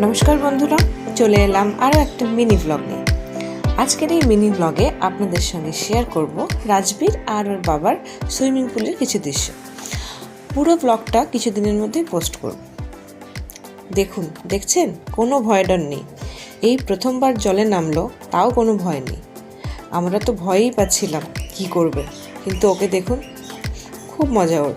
নমস্কার বন্ধুরা, চলে এলাম আরও একটা মিনি ব্লগ নিয়ে। আজকের এই মিনি ব্লগে আপনাদের সঙ্গে শেয়ার করব রাজবীর আর ওর বাবার সুইমিং পুলের কিছু দৃশ্য। পুরো ব্লগটা কিছুদিনের মধ্যেই পোস্ট করব। দেখুন, দেখছেন, কোনো ভয় ডর নেই। এই প্রথমবার জলে নামলো, তাও কোনো ভয় নেই। আমরা তো ভয়ই পাচ্ছিলাম কি করবে, কিন্তু ওকে দেখুন, খুব মজা ওর।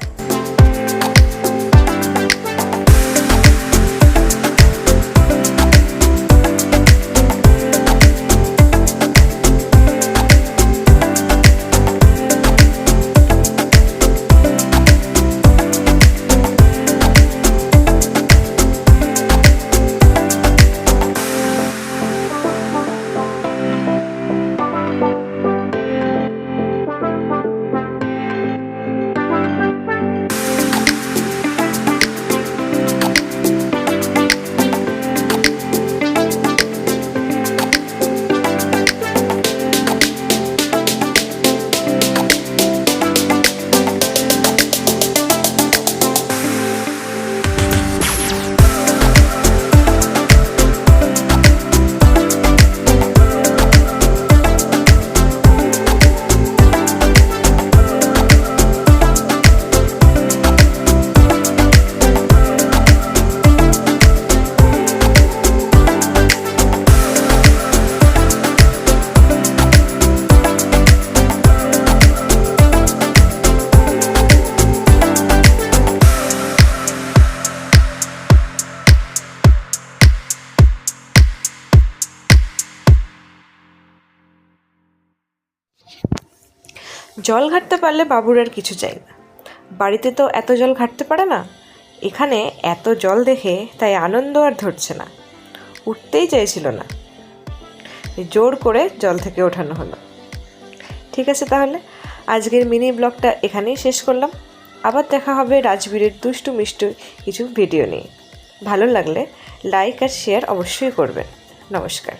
জল ঘাটতে পারলে বাবুর আর কিছু চাই না। বাড়িতে তো এত জল ঘাটতে পারে না, এখানে এত জল দেখে তাই আনন্দ আর ধরছে না, উঠতেই চাইছিল না। জোর করে জল থেকে ওঠানো হলো। ঠিক আছে, তাহলে আজকের মিনি ব্লগটা এখানেই শেষ করলাম। আবার দেখা হবে রাজবীরের দুষ্টু মিষ্টু কিছু ভিডিও নিয়ে। ভালো লাগলে লাইক আর শেয়ার অবশ্যই করবেন। নমস্কার।